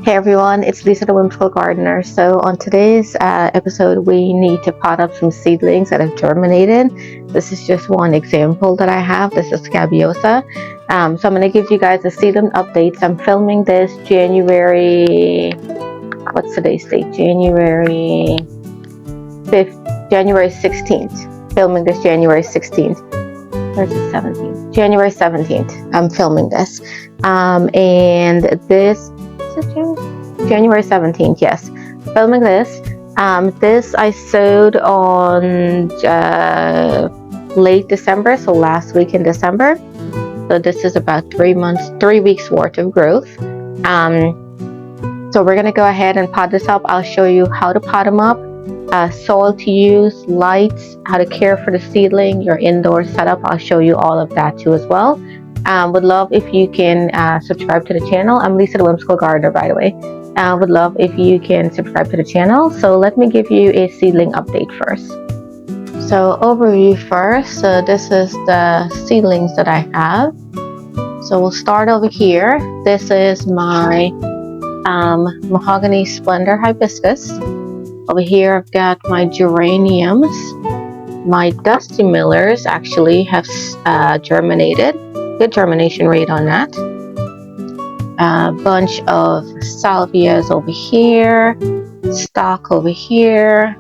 Hey everyone, it's Lisa the Whimsical Gardener. So on today's episode, we need to pot up some seedlings that have germinated. This is just one example that I have. This is scabiosa. So I'm going to give you guys a seedling update. I'm filming this January, what's today's date? January 5th, January 16th. Filming this January 16th. Where's the 17th? January 17th. I'm filming this. And this January 17th, yes. Filming this. This I sowed on late December, so last week in December. So this is about 3 weeks worth of growth. So we're gonna go ahead and pot this up. I'll show you how to pot them up, soil to use, lights, how to care for the seedling, your indoor setup. I'll show you all of that too as well. Would love if you can subscribe to the channel. I'm Lisa the Whimsical Gardener, by the way. Would love if you can subscribe to the channel. So let me give you a seedling update first. So overview first. So this is the seedlings that I have. So we'll start over here. This is my mahogany splendor hibiscus. Over here I've got my geraniums. My dusty millers actually have germinated. Good germination rate on that. A bunch of salvias over here, stock over here.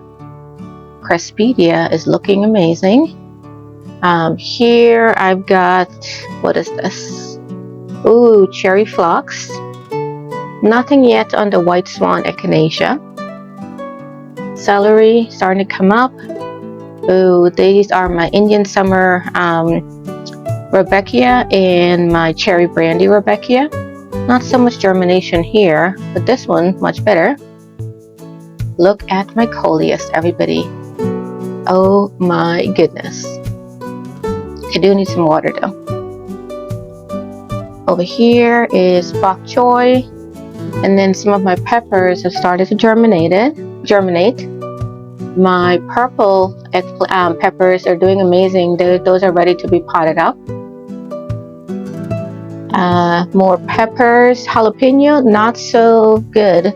Cresspedia is looking amazing. Here I've got, what is this? Ooh, cherry phlox. Nothing yet on the white swan echinacea. Celery starting to come up. Ooh, these are my Indian summer Rebecca and my cherry brandy Rebecca. Not so much germination here, but this one much better. Look at my coleus, everybody. Oh my goodness. I do need some water though. Over here is bok choy, and then some of my peppers have started to germinate. My purple peppers are doing amazing. Those are ready to be potted up. More peppers, jalapeno, not so good.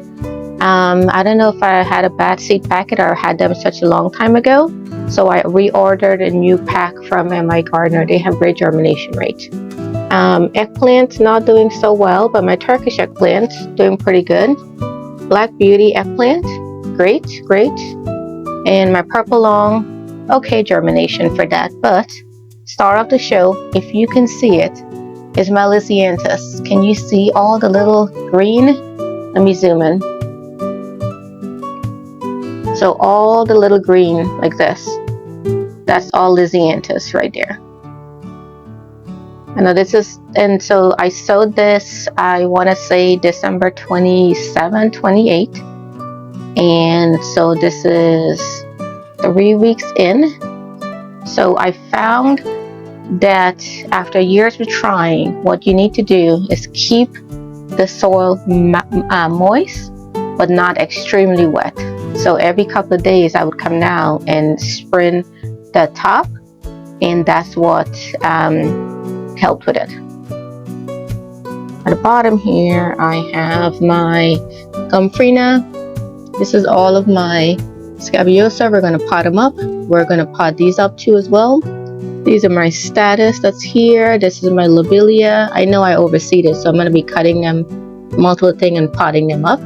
I don't know if I had a bad seed packet or had them such a long time ago. So I reordered a new pack from my gardener. They have great germination rate. Eggplant not doing so well, but my Turkish eggplant doing pretty good. Black Beauty eggplant, great. And my purple long, okay germination for that. But star of the show, if you can see it, is my Lisianthus. Can you see all the little green? Let me zoom in. So all the little green like this, that's all Lisianthus right there. I know this is, and so I sowed this, I want to say December 27, 28. And so this is 3 weeks in. So I found that after years of trying, what you need to do is keep the soil moist but not extremely wet. So every couple of days I would come down and sprint the top, and that's what helped with it. At the bottom here I have my Gumfrina. This is all of my scabiosa. We're going to pot them up. We're going to pot these up too as well. These are my status that's here. This is my lobelia. I know I overseeded, so I'm going to be cutting them multiple things and potting them up.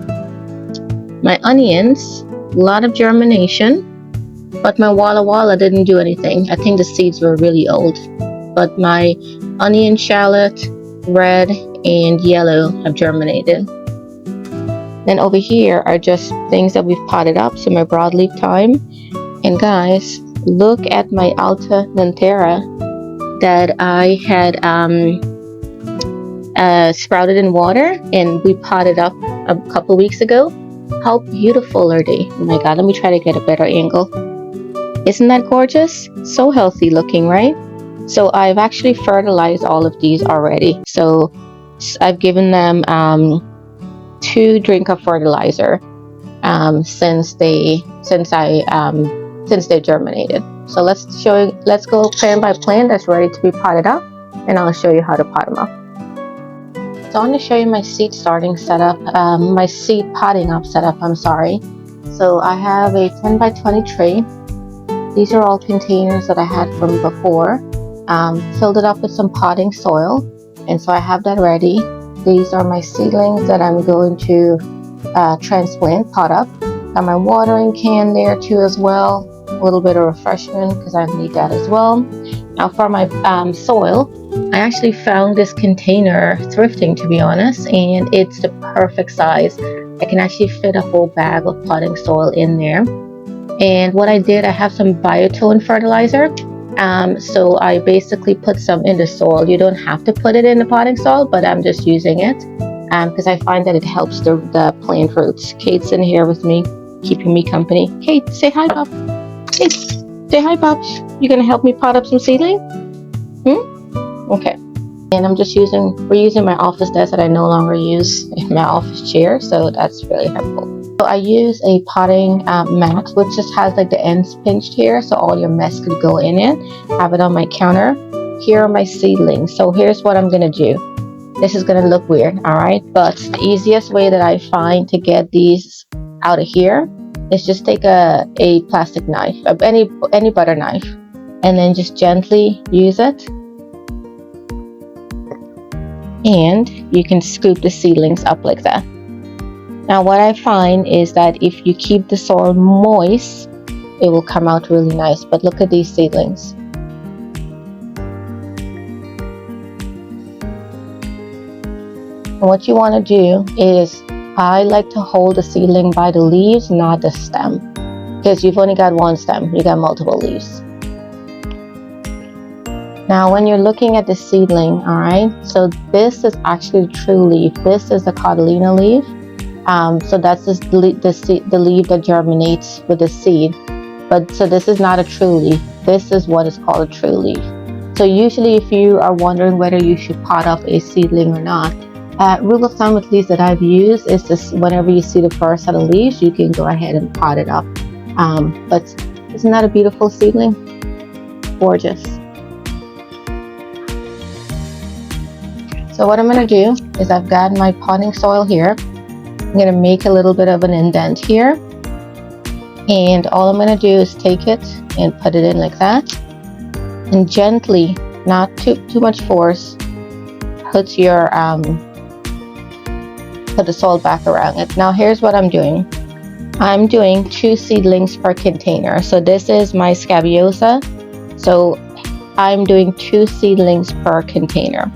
My onions, a lot of germination, but my Walla Walla didn't do anything. I think the seeds were really old. But my onion shallot, red and yellow have germinated. Then over here are just things that we've potted up. So my broadleaf thyme. And guys, look at my Alta Nantera that I had sprouted in water and we potted up a couple weeks ago. How beautiful are they? Oh my god, let me try to get a better angle. Isn't that gorgeous? So healthy looking, right? So I've actually fertilized all of these already. So I've given them 2 drinks of fertilizer since they germinated. So let's go plant by plant that's ready to be potted up, and I'll show you how to pot them up. So I want to show you my seed starting setup, my seed potting up setup, I'm sorry. So I have a 10 by 20 tray. These are all containers that I had from before. Filled it up with some potting soil, and so I have that ready. These are my seedlings that I'm going to transplant, pot up. Got my watering can there too as well. A little bit of refreshment because I need that as well. Now for my soil, I actually found this container thrifting, to be honest, and it's the perfect size. I can actually fit a whole bag of potting soil in there. And what I did, I have some biotone fertilizer. So I basically put some in the soil. You don't have to put it in the potting soil, but I'm just using it because I find that it helps the plant roots. Kate's in here with me, keeping me company. Kate, say hi, Bob. Kate, say hi, Bob. You gonna help me pot up some seedling? Okay. And we're using my office desk that I no longer use in my office chair, so that's really helpful. So I use a potting mat, which just has like the ends pinched here, so all your mess could go in it. Have it on my counter. Here are my seedlings. So here's what I'm gonna do. This is gonna look weird, all right? But the easiest way that I find to get these out of here is just take a plastic knife, any butter knife, and then just gently use it. And you can scoop the seedlings up like that. Now what I find is that if you keep the soil moist, it will come out really nice. But look at these seedlings. And what you want to do is, I like to hold the seedling by the leaves, not the stem. Because you've only got one stem, you got multiple leaves. Now when you're looking at the seedling, all right, so this is actually the true leaf. This is the Catalina leaf. So that's the leaf that germinates with the seed. But so this is not a true leaf. This is what is called a true leaf. So usually if you are wondering whether you should pot up a seedling or not, rule of thumb at least that I've used is this: whenever you see the first set of leaves, you can go ahead and pot it up. But isn't that a beautiful seedling? Gorgeous. So what I'm going to do is, I've got my potting soil here. I'm going to make a little bit of an indent here. And all I'm going to do is take it and put it in like that. And gently, not too much force, put the soil back around it. Now here's what I'm doing. I'm doing 2 seedlings per container. So this is my scabiosa. So I'm doing 2 seedlings per container.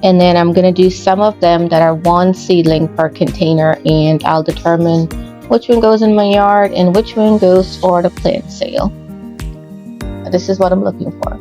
And then I'm going to do some of them that are 1 seedling per container, and I'll determine which one goes in my yard and which one goes for the plant sale. This is what I'm looking for.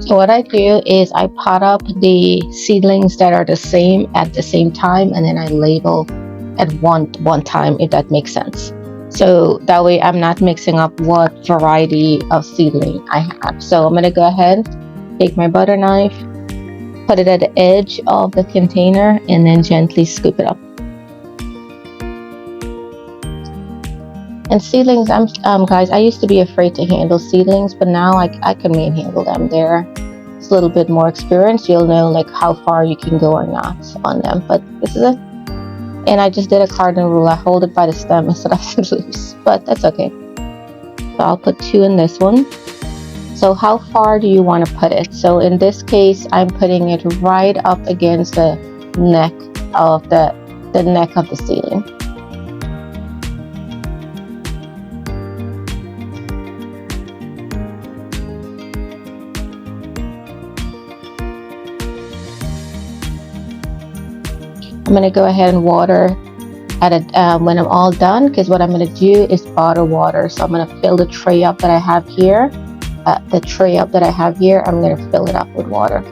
So what I do is I pot up the seedlings that are the same at the same time, and then I label at one time, if that makes sense. So that way I'm not mixing up what variety of seedling I have. So I'm going to go ahead, take my butter knife, put it at the edge of the container, and then gently scoop it up. And seedlings, guys, I used to be afraid to handle seedlings, but now I can manhandle them. It's a little bit more experience. You'll know like how far you can go or not on them. But this is it. And I just did a cardinal rule. I hold it by the stem instead of the leaves, but that's okay. So I'll put 2 in this one. So how far do you want to put it? So in this case, I'm putting it right up against the neck of the neck of the seedling. I'm going to go ahead and water when I'm all done, because what I'm going to do is bottle water. So I'm going to fill the tray up that I have here. I'm going to fill it up with water.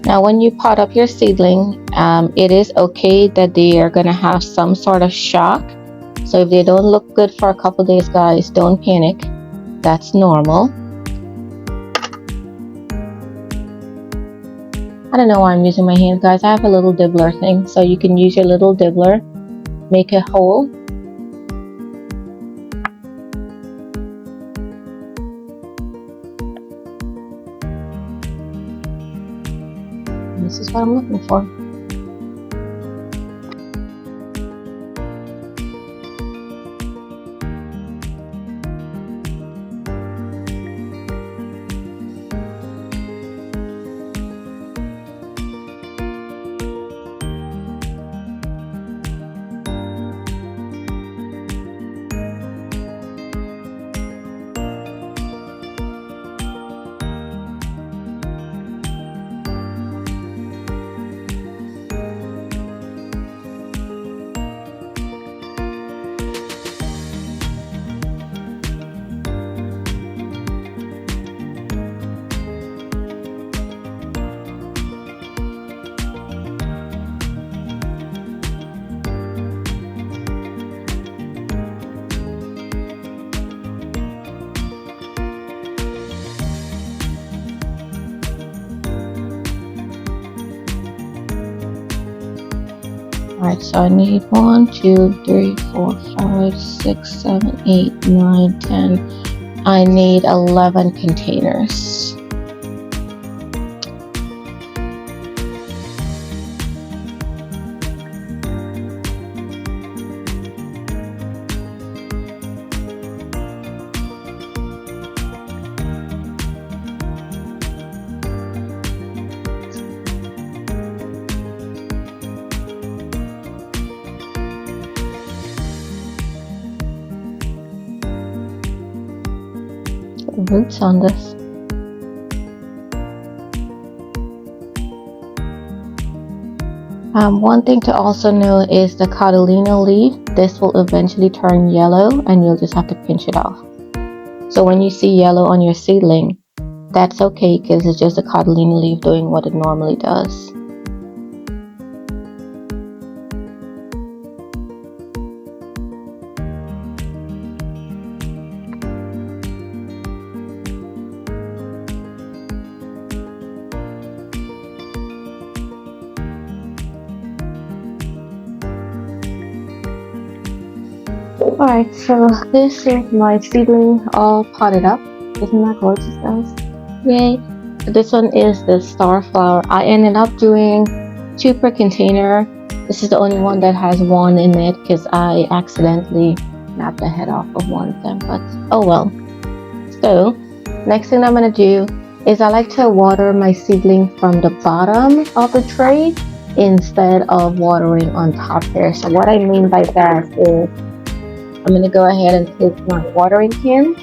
Now when you pot up your seedling, it is okay that they are going to have some sort of shock. So if they don't look good for a couple days, guys, don't panic. That's normal. I don't know why I'm using my hand, guys. I have a little dibbler thing, so you can use your little dibbler, make a hole. This is what I'm looking for. Alright, so I need 1, 2, 3, 4, 5, 6, 7, 8, 9, 10. I need 11 containers. Roots on this. One thing to also know is the Catalina leaf. This will eventually turn yellow and you'll just have to pinch it off. So when you see yellow on your seedling, that's okay because it's just the Catalina leaf doing what it normally does. Alright, so this is my seedling all potted up. Isn't that gorgeous, guys? Yay! This one is the starflower. I ended up doing 2 per container. This is the only one that has 1 in it because I accidentally snapped the head off of one of them, but oh well. So, next thing I'm going to do is I like to water my seedling from the bottom of the tray instead of watering on top here. So what I mean by that is I'm going to go ahead and take my watering can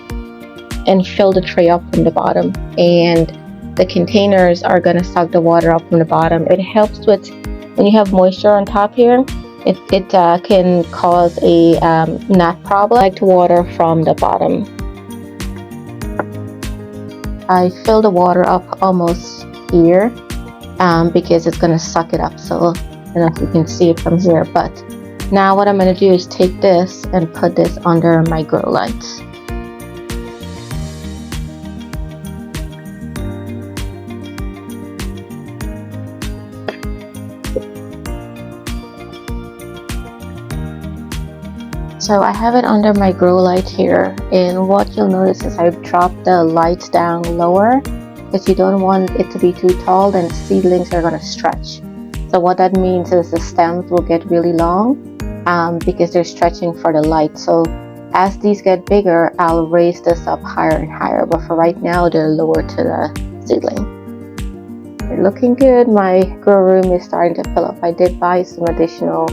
and fill the tray up from the bottom, and the containers are going to suck the water up from the bottom. It helps with when you have moisture on top here. It can cause a gnat problem. I like to water from the bottom. I fill the water up almost here because it's going to suck it up. So I don't know if you can see it from here, but now what I'm going to do is take this and put this under my grow lights. So I have it under my grow light here, and what you'll notice is I've dropped the lights down lower because you don't want it to be too tall, then seedlings are going to stretch. So what that means is the stems will get really long because they're stretching for the light. So as these get bigger, I'll raise this up higher and higher, but for right now they're lower to the seedling. They're looking good. My grow room is starting to fill up. I did buy some additional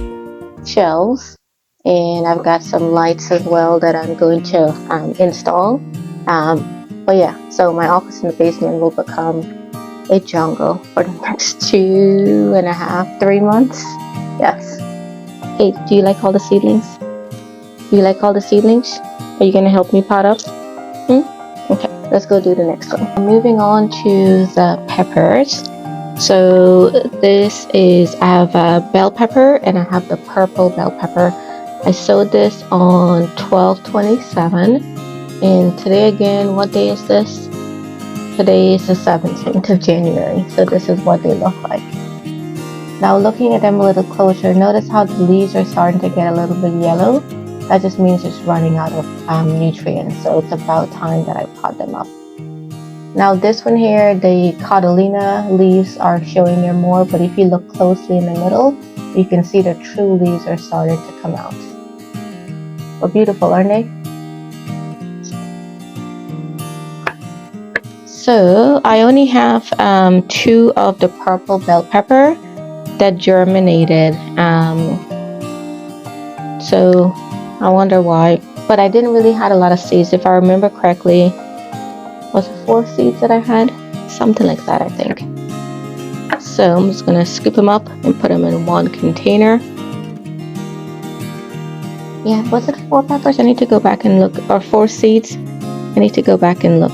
shelves, and I've got some lights as well that I'm going to install. But yeah, so my office in the basement will become a jungle for the next 2.5, 3 months. Yes. Hey, do you like all the seedlings? Do you like all the seedlings? Are you gonna help me pot up? Okay, let's go do the next one. Moving on to the peppers. So this is, I have a bell pepper and I have the purple bell pepper. I sowed this on 12/27, and today again, what day is this? Today is the 17th of January, so this is what they look like. Now looking at them a little closer, notice how the leaves are starting to get a little bit yellow. That just means it's running out of nutrients, so it's about time that I pot them up. Now this one here, the Catalina leaves are showing there more, but if you look closely in the middle, you can see the true leaves are starting to come out. But beautiful, aren't they? So I only have 2 of the purple bell pepper that germinated. So I wonder why. But I didn't really had a lot of seeds. If I remember correctly, was it 4 seeds that I had? Something like that, I think. So I'm just gonna scoop them up and put them in one container. Yeah, was it 4 peppers? I need to go back and look. Or 4 seeds. I need to go back and look.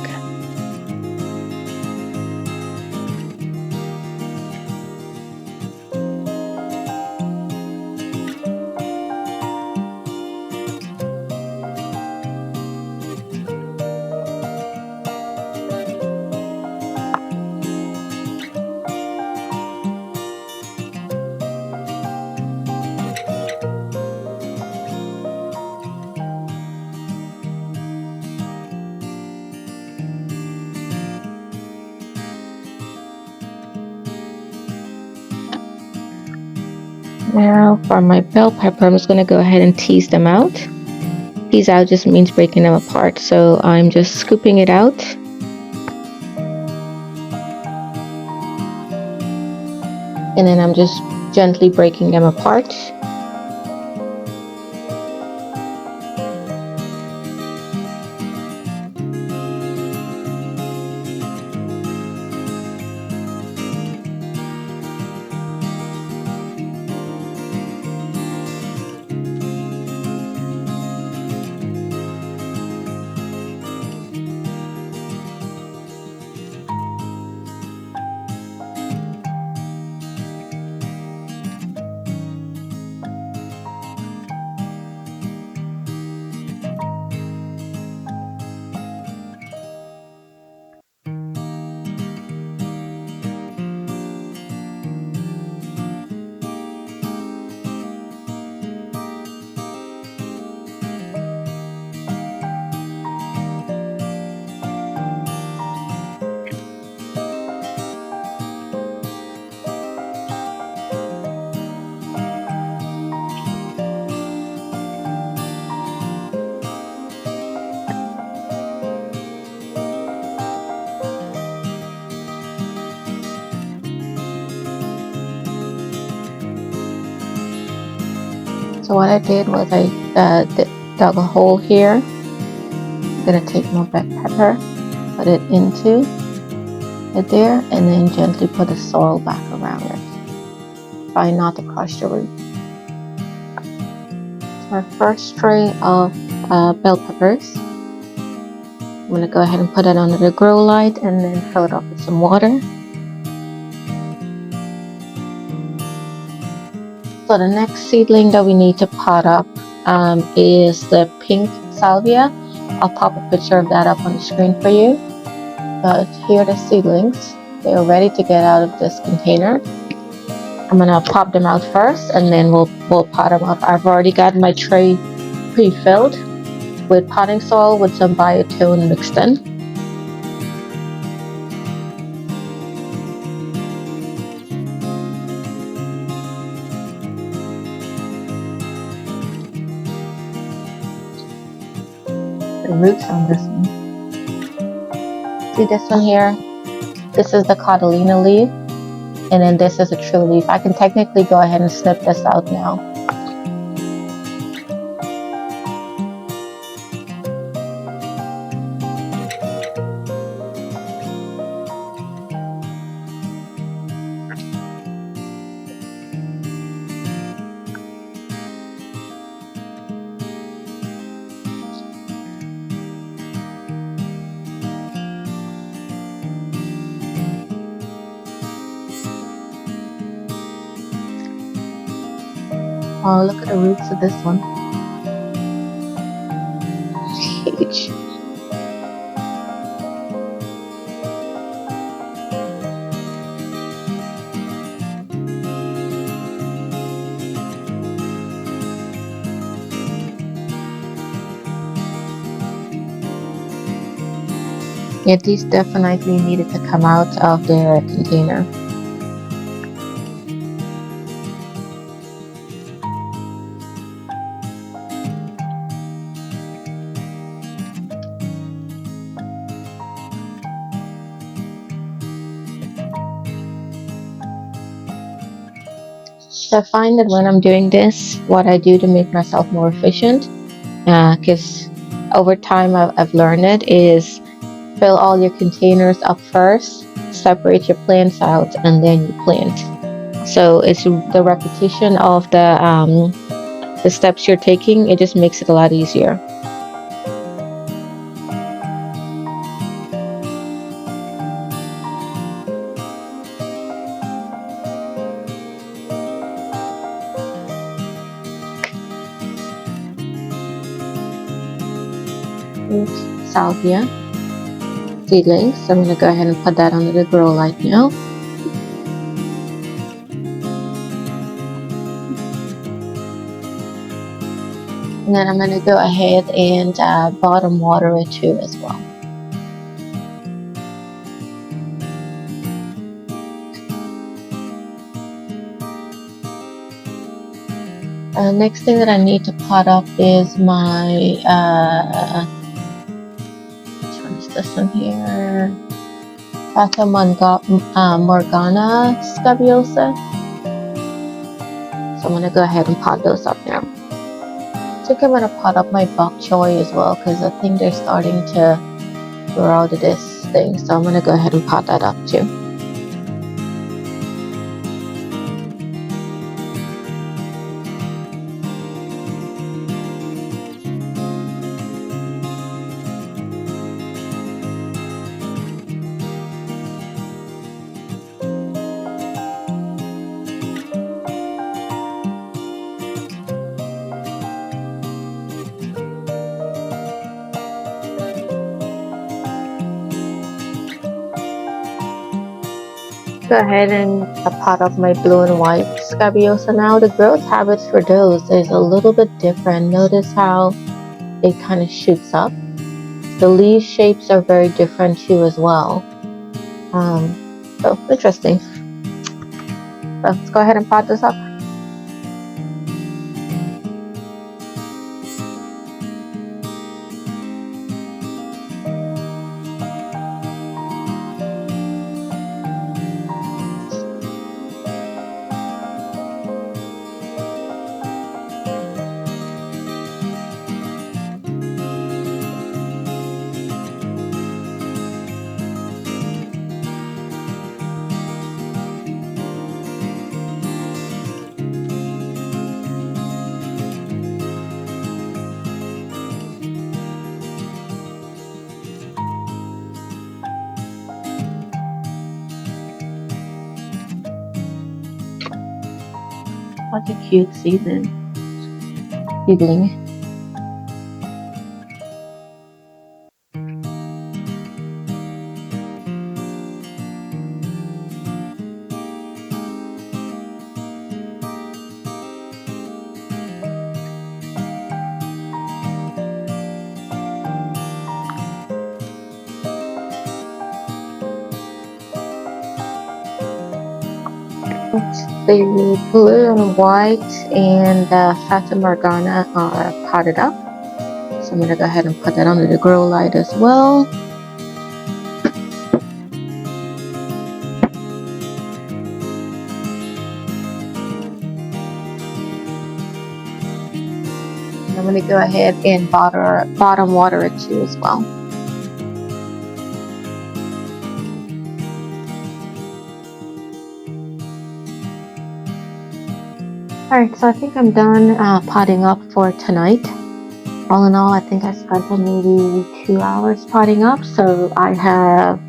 Now for my bell pepper, I'm just going to go ahead and tease them out. Tease out just means breaking them apart, so I'm just scooping it out. And then I'm just gently breaking them apart. So what I did was I dug a hole here. I'm gonna take my red pepper, put it into it there, and then gently put the soil back around it. Try not to crush the root. So our first tray of bell peppers. I'm gonna go ahead and put it under the grow light and then fill it up with some water. So the next seedling that we need to pot up is the pink salvia. I'll pop a picture of that up on the screen for you. But here are the seedlings. They are ready to get out of this container. I'm gonna pop them out first and then we'll pot them up. I've already got my tray pre-filled with potting soil with some biotone mixed in. The roots on this one. See this one here? This is the Catalina leaf, and then this is a true leaf. I can technically go ahead and snip this out now. Oh, look at the roots of this one. Huge. Yeah, these definitely needed to come out of their container. So I find that when I'm doing this, what I do to make myself more efficient, because over time I've learned it, is fill all your containers up first, separate your plants out, and then you plant. So it's the repetition of the steps you're taking. It just makes it a lot easier. Salvia seedlings. So I'm going to go ahead and put that under the grow light now. And then I'm going to go ahead and bottom water it too as well. Next thing that I need to pot up is my, which one is this one here? Fata Morgana scabiosa. So I'm going to go ahead and pot those up now. I think I'm going to pot up my bok choy as well, because I think they're starting to grow out of this thing. So I'm going to go ahead and pot that up too. Go ahead and pot up my blue and white scabiosa now. The growth habits for those is a little bit different. Notice how it kind of shoots up. The leaf shapes are very different too as well. So interesting. So let's go ahead and pot this up. Such a cute seedling. The blue and white and the Fata Morgana are potted up. So I'm going to go ahead and put that under the grow light as well. And I'm going to go ahead and bottom water it too as well. Alright, so I think I'm done potting up for tonight. All in all, I think I spent maybe 2 hours potting up. So I have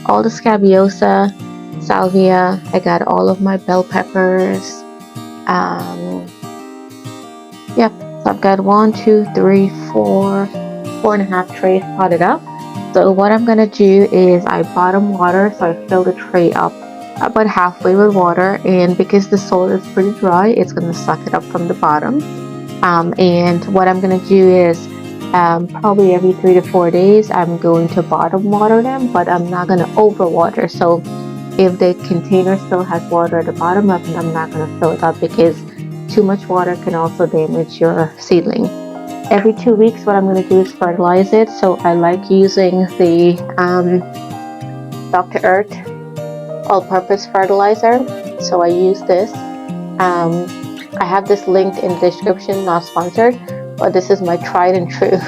all the scabiosa, salvia, I got all of my bell peppers, Yep, so I've got 1, 2, 3, 4, 4.5 trays potted up. So what I'm gonna do is I bottom water, so I fill the tray up about halfway with water, and because the soil is pretty dry, it's gonna suck it up from the bottom. And what I'm gonna do is probably every 3 to 4 days I'm going to bottom water them, but I'm not gonna over water. So if the container still has water at the bottom, I'm not gonna fill it up because too much water can also damage your seedling. Every 2 weeks, what I'm going to do is fertilize it. So I like using the Dr. Earth all-purpose fertilizer. So I use this. I have this linked in the description, not sponsored, but this is my tried and true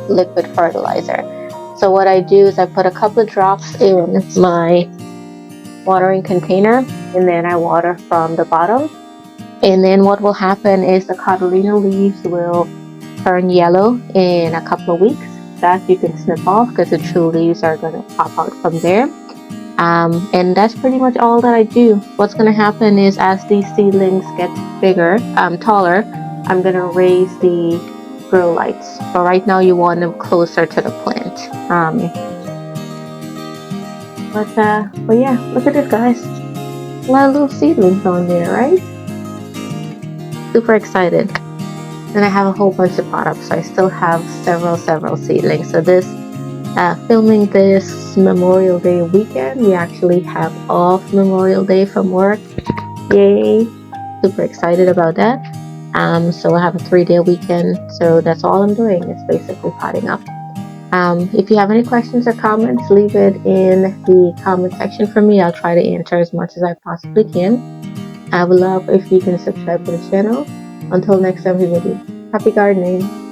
liquid fertilizer. So what I do is I put a couple of drops in my watering container, and then I water from the bottom. And then what will happen is the Catalina leaves will turn yellow in a couple of weeks. That you can snip off because the true leaves are going to pop out from there. And that's pretty much all that I do. What's going to happen is as these seedlings get bigger, taller, I'm going to raise the grow lights. But right now you want them closer to the plant. But yeah, look at this, guys. A lot of little seedlings on there, right? Super excited. And I have a whole bunch of pot-ups, so I still have several seedlings. So this filming this Memorial Day weekend, we actually have off Memorial Day from work. Yay! Super excited about that. So I have a 3-day weekend, so that's all I'm doing is basically potting up. If you have any questions or comments, leave it in the comment section for me. I'll try to answer as much as I possibly can. I would love if you can subscribe to the channel. Until next time, everybody, happy gardening!